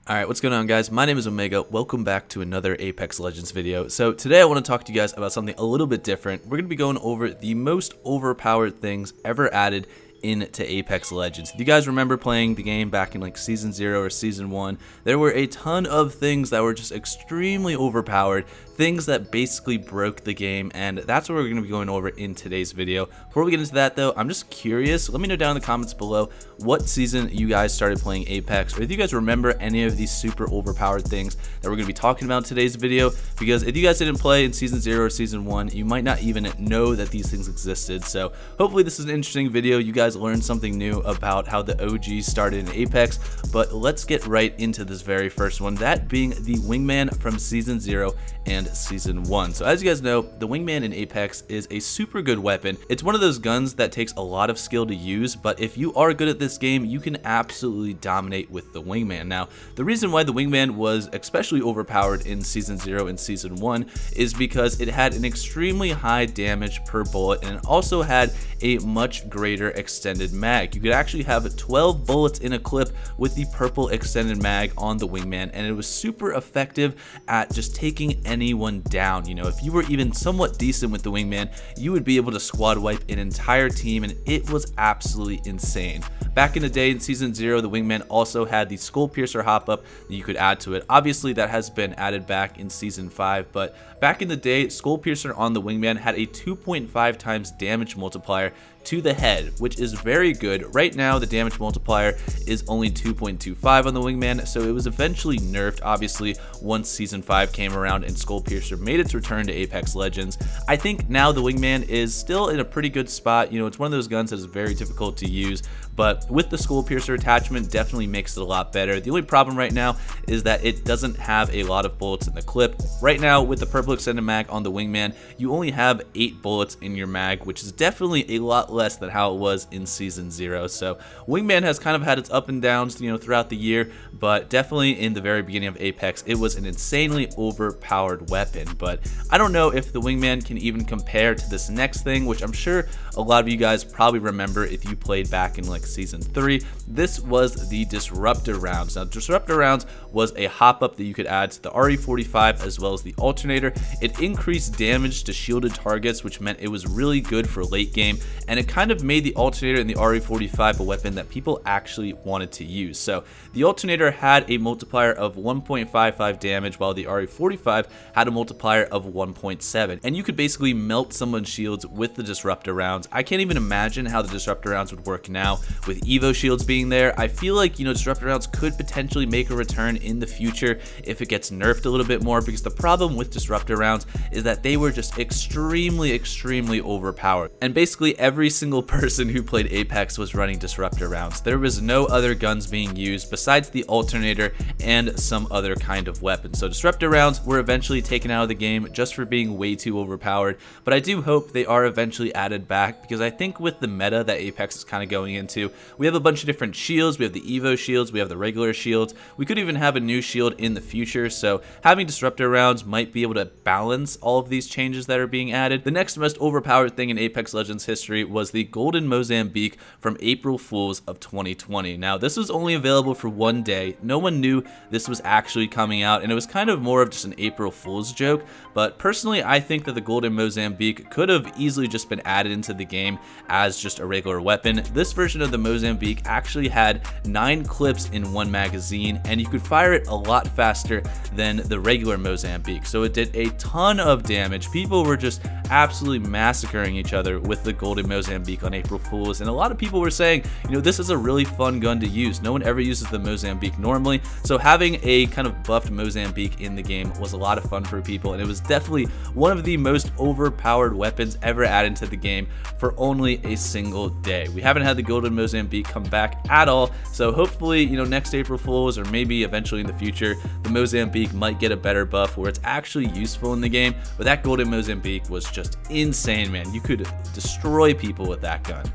Alright, what's going on, guys? My name is Omega. Welcome back to another Apex Legends video. So today I want to talk to you guys about something a little bit different. We're going to be going over the most overpowered things ever added into Apex Legends. If you guys remember playing the game back in like Season 0 or Season 1, there were a ton of things that were just extremely overpowered, things that basically broke the game, and that's what we're going to be going over in today's video. Before we get into that though, I'm just curious, let me know down in the comments below what season you guys started playing Apex, or if you guys remember any of these super overpowered things that we're going to be talking about in today's video, because if you guys didn't play in Season 0 or Season 1, you might not even know that these things existed. So hopefully this is an interesting video. You guys learned something new about how the OGs started in Apex, but let's get right into this very first one, that being the Wingman from Season 0 and Season 1. So as you guys know, the Wingman in Apex is a super good weapon. It's one of those guns that takes a lot of skill to use, but if you are good at this game, you can absolutely dominate with the Wingman. Now, the reason why the Wingman was especially overpowered in Season 0 and Season 1 is because it had an extremely high damage per bullet, and it also had a much greater extended mag. You could actually have 12 bullets in a clip with the purple extended mag on the Wingman, and it was super effective at just taking anyone down. You know, if you were even somewhat decent with the Wingman, you would be able to squad wipe an entire team, and it was absolutely insane. Back in the day in Season 0, the Wingman also had the Skull Piercer hop up that you could add to it. Obviously that has been added back in Season 5, but back in the day, Skull Piercer on the Wingman had a 2.5 times damage multiplier to the head, which is very good. Right now the damage multiplier is only 2.25 on the Wingman, so it was eventually nerfed obviously once Season 5 came around and Skull Piercer made its return to Apex Legends. I think now the Wingman is still in a pretty good spot. You know, it's one of those guns that is very difficult to use, but with the Skull Piercer attachment definitely makes it a lot better. The only problem right now is that it doesn't have a lot of bullets in the clip. Right now with the purple extended mag on the Wingman, you only have 8 bullets in your mag, which is definitely a lot less than how it was in Season 0. So Wingman has kind of had its up and downs, you know, throughout the year, but definitely in the very beginning of Apex, it was an insanely overpowered weapon. But I don't know if the Wingman can even compare to this next thing, which I'm sure a lot of you guys probably remember if you played back in like Season 3. This was the Disruptor rounds. Now, Disruptor rounds was a hop up that you could add to the RE45 as well as the alternator. It increased damage to shielded targets, which meant it was really good for late game, and it kind of made the alternator and the RE45 a weapon that people actually wanted to use. So the alternator had a multiplier of 1.55 damage, while the RE45 had a multiplier of 1.7, and you could basically melt someone's shields with the Disruptor rounds. I can't even imagine how the Disruptor rounds would work now with Evo shields being there. I feel like, you know, Disruptor rounds could potentially make a return in the future if it gets nerfed a little bit more, because the problem with Disruptor rounds is that they were just extremely overpowered, and basically every single person who played Apex was running Disruptor rounds. There was no other guns being used besides the alternator and some other kind of weapon. So Disruptor rounds were eventually taken out of the game just for being way too overpowered, but I do hope they are eventually added back, because I think with the meta that Apex is kind of going into, we have a bunch of different shields. We have the Evo shields, we have the regular shields, we could even have a new shield in the future, so having Disruptor rounds might be able to balance all of these changes that are being added. The next most overpowered thing in Apex Legends history was the golden Mozambique from April Fools of 2020. Now, this was only available for one day. No one knew this was actually coming out, and it was kind of more of just an April Fool's joke, but personally I think that the golden Mozambique could have easily just been added into the game as just a regular weapon. This version of the Mozambique actually had 9 clips in one magazine, and you could fire it a lot faster than the regular Mozambique, so it did a ton of damage. People were just absolutely massacring each other with the golden Mozambique on April Fools, and a lot of people were saying, you know, this is a really fun gun to use. No one ever uses the Mozambique normally, so having a kind of buffed Mozambique in the game was a lot of fun for people, and it was definitely one of the most overpowered weapons ever added to the game for only a single day. We haven't had the golden Mozambique come back at all, so hopefully, you know, next April Fools or maybe eventually in the future, the Mozambique might get a better buff where it's actually useful in the game. But that golden Mozambique was just insane, man. You could destroy people with that gun.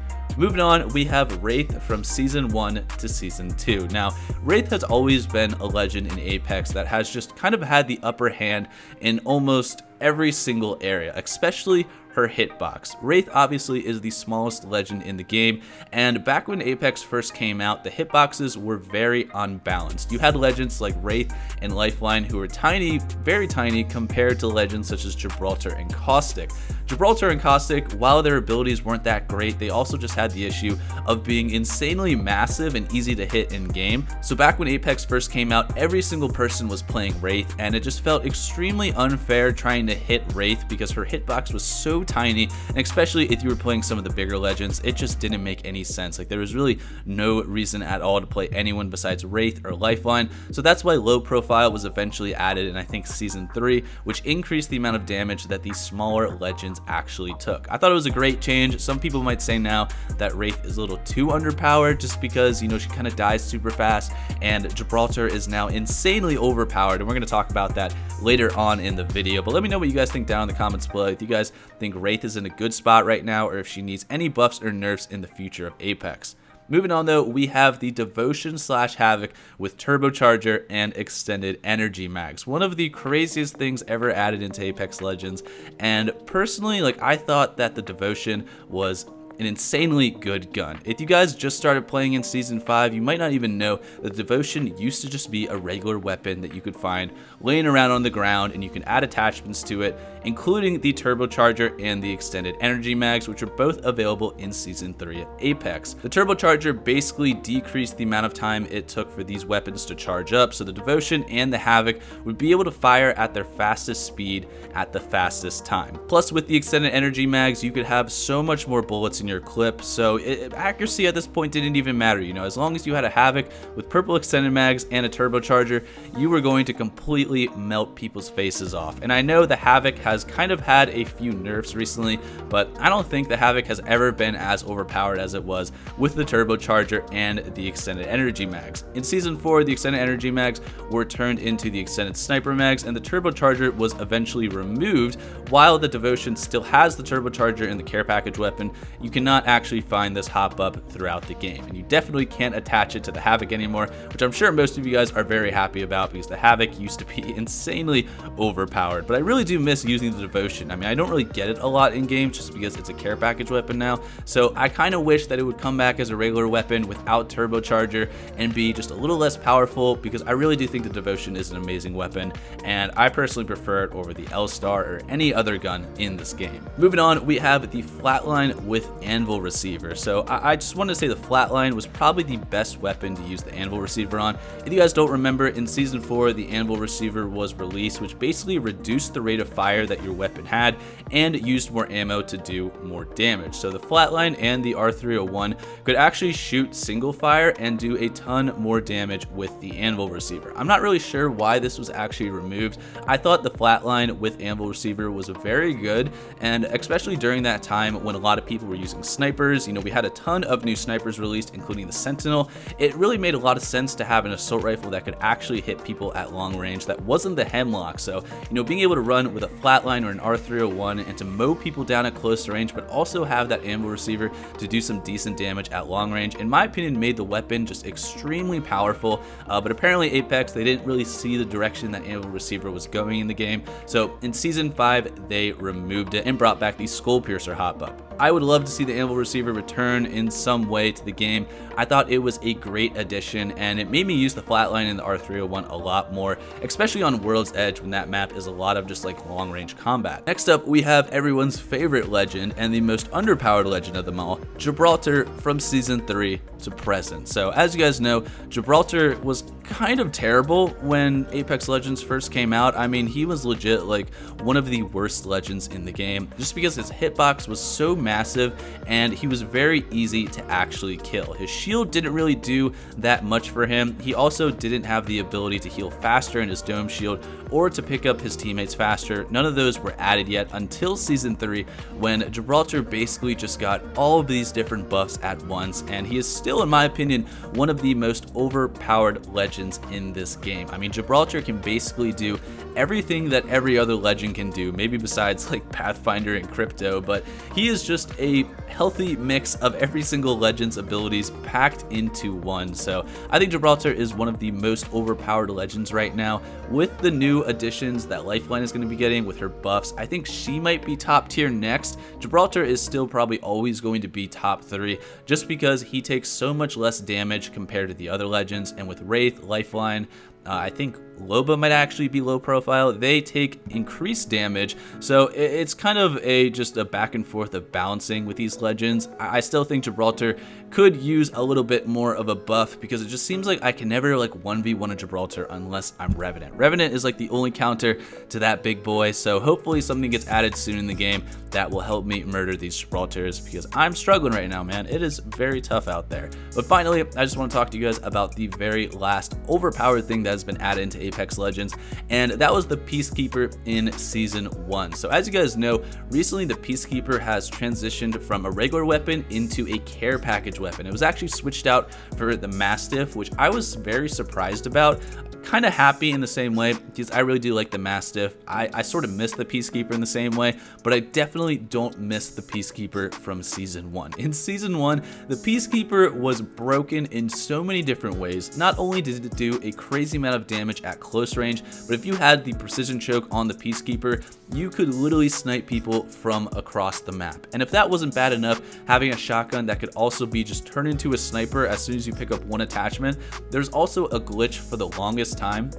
Moving on, we have Wraith from Season 1 to Season 2. Now, Wraith has always been a legend in Apex that has just kind of had the upper hand in almost every single area, especially her hitbox. Wraith obviously is the smallest legend in the game, and back when Apex first came out, the hitboxes were very unbalanced. You had legends like Wraith and Lifeline who were tiny, very tiny, compared to legends such as Gibraltar and Caustic. Gibraltar and Caustic, while their abilities weren't that great, they also just had the issue of being insanely massive and easy to hit in game. So back when Apex first came out, every single person was playing Wraith, and it just felt extremely unfair trying to hit Wraith because her hitbox was so tiny, and especially if you were playing some of the bigger legends, it just didn't make any sense. Like, there was really no reason at all to play anyone besides Wraith or Lifeline. So that's why low profile was eventually added in, I think, Season 3, which increased the amount of damage that these smaller legends actually took. I thought it was a great change. Some people might say now that Wraith is a little too underpowered just because, you know, she kind of dies super fast, and Gibraltar is now insanely overpowered, and we're going to talk about that later on in the video. But let me know what you guys think down in the comments below. If you guys think Wraith is in a good spot right now, or if she needs any buffs or nerfs in the future of Apex. Moving on though, we have the Devotion / Havoc with Turbocharger and Extended Energy Mags. One of the craziest things ever added into Apex Legends, and personally, like, I thought that the Devotion was an insanely good gun. If you guys just started playing in Season 5, you might not even know that Devotion used to just be a regular weapon that you could find laying around on the ground, and you can add attachments to it, including the Turbocharger and the Extended Energy Mags, which are both available in Season 3 of Apex. The Turbocharger basically decreased the amount of time it took for these weapons to charge up, so the Devotion and the Havoc would be able to fire at their fastest speed at the fastest time. Plus, with the Extended Energy Mags, you could have so much more bullets in your clip, so accuracy at this point didn't even matter. You know, as long as you had a Havoc with purple extended mags and a Turbocharger, you were going to completely melt people's faces off. And I know the Havoc has kind of had a few nerfs recently, but I don't think the Havoc has ever been as overpowered as it was with the Turbocharger and the Extended Energy Mags. In Season 4, the Extended Energy Mags were turned into the Extended Sniper Mags, and the Turbocharger was eventually removed. While the Devotion still has the Turbocharger and the care package weapon, you cannot actually find this hop up throughout the game, and you definitely can't attach it to the Havoc anymore, which I'm sure most of you guys are very happy about because the Havoc used to be insanely overpowered. But I really do miss using the Devotion. I mean, I don't really get it a lot in games just because it's a care package weapon now, so I kind of wish that it would come back as a regular weapon without Turbocharger and be just a little less powerful, because I really do think the Devotion is an amazing weapon, and I personally prefer it over the L-Star or any other gun in this game. Moving on, we have the Flatline with Anvil Receiver. So I just want to say the Flatline was probably the best weapon to use the Anvil Receiver on. If you guys don't remember, in Season 4, the Anvil Receiver was released, which basically reduced the rate of fire that your weapon had and used more ammo to do more damage. So the Flatline and the R301 could actually shoot single fire and do a ton more damage with the Anvil Receiver. I'm not really sure why this was actually removed. I thought the Flatline with Anvil Receiver was very good, and especially during that time when a lot of people were using snipers. You know, we had a ton of new snipers released, including the Sentinel. It really made a lot of sense to have an assault rifle that could actually hit people at long range that wasn't the Hemlock. So, you know, being able to run with a Flatline or an R301 and to mow people down at close range, but also have that Anvil Receiver to do some decent damage at long range, in my opinion, made the weapon just extremely powerful. But apparently Apex, they didn't really see the direction that Anvil Receiver was going in the game. So in Season 5, they removed it and brought back the Skull Piercer hop-up. I would love to see the Anvil Receiver return in some way to the game. I thought it was a great addition, and it made me use the Flatline and the R301 a lot more, especially on World's Edge when that map is a lot of just like long range combat. Next up, we have everyone's favorite legend and the most underpowered legend of them all, Gibraltar from Season 3 to present. So as you guys know, Gibraltar was kind of terrible when Apex Legends first came out. I mean, he was legit like one of the worst legends in the game just because his hitbox was so massive and he was very easy to actually kill. His shield didn't really do that much for him. He also didn't have the ability to heal faster in his dome shield or to pick up his teammates faster. None of those were added yet until Season 3, when Gibraltar basically just got all of these different buffs at once, and he is still still, in my opinion, one of the most overpowered legends in this game. I mean, Gibraltar can basically do everything that every other legend can do, maybe besides like Pathfinder and Crypto, but he is just a healthy mix of every single legend's abilities packed into one. So I think Gibraltar is one of the most overpowered legends right now. With the new additions that Lifeline is going to be getting with her buffs, I think she might be top tier next. Gibraltar is still probably always going to be top 3 just because he takes so much less damage compared to the other legends, and with Wraith, Lifeline, I think Loba might actually be low profile. They take increased damage, so it's kind of just a back and forth of balancing with these legends. I still think Gibraltar could use a little bit more of a buff because it just seems like I can never like 1v1 a Gibraltar unless I'm Revenant. Revenant is like the only counter to that big boy, so hopefully something gets added soon in the game that will help me murder these Gibraltars because I'm struggling right now, man. It is very tough out there. But finally, I just want to talk to you guys about the very last overpowered thing that has been added into Apex Legends, and that was the Peacekeeper in Season 1. So as you guys know, recently the Peacekeeper has transitioned from a regular weapon into a care package weapon. It was actually switched out for the Mastiff, which I was very surprised about. Kind of happy in the same way because I really do like the Mastiff. I sort of miss the Peacekeeper in the same way, but I definitely don't miss the Peacekeeper from Season 1. In Season 1, the Peacekeeper was broken in so many different ways. Not only did it do a crazy amount of damage at close range, but if you had the precision choke on the Peacekeeper, you could literally snipe people from across the map. And if that wasn't bad enough, having a shotgun that could also be just turned into a sniper as soon as you pick up one attachment, there's also a glitch for the longest time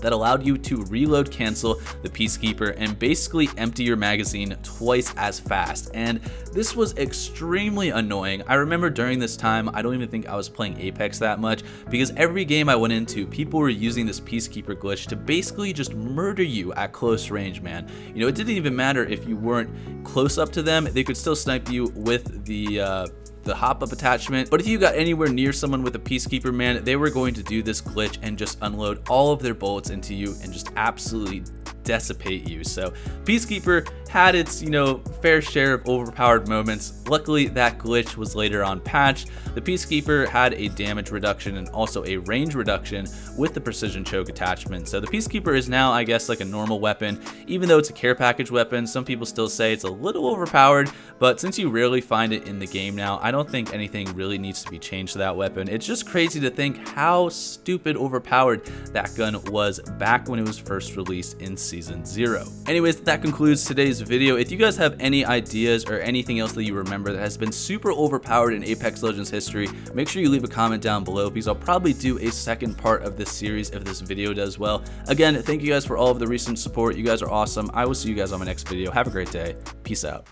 that allowed you to reload cancel the Peacekeeper and basically empty your magazine twice as fast. And this was extremely annoying. I remember during this time, I don't even think I was playing Apex that much because every game I went into, people were using this Peacekeeper glitch to basically just murder you at close range, man. You know, it didn't even matter if you weren't close up to them, they could still snipe you with the hop-up attachment. But if you got anywhere near someone with a Peacekeeper, man, they were going to do this glitch and just unload all of their bullets into you and just absolutely dissipate you. So Peacekeeper had its, fair share of overpowered moments. Luckily, that glitch was later on patched. The Peacekeeper had a damage reduction and also a range reduction with the precision choke attachment. So the Peacekeeper is now, I guess, like a normal weapon. Even though it's a care package weapon, some people still say it's a little overpowered, but since you rarely find it in the game now, I don't think anything really needs to be changed to that weapon. It's just crazy to think how stupid overpowered that gun was back when it was first released in Season 0. Anyways, that concludes today's video. If you guys have any ideas or anything else that you remember that has been super overpowered in Apex Legends history, make sure you leave a comment down below because I'll probably do a second part of this series if this video does well. Again, thank you guys for all of the recent support. You guys are awesome. I will see you guys on my next video. Have a great day. Peace out.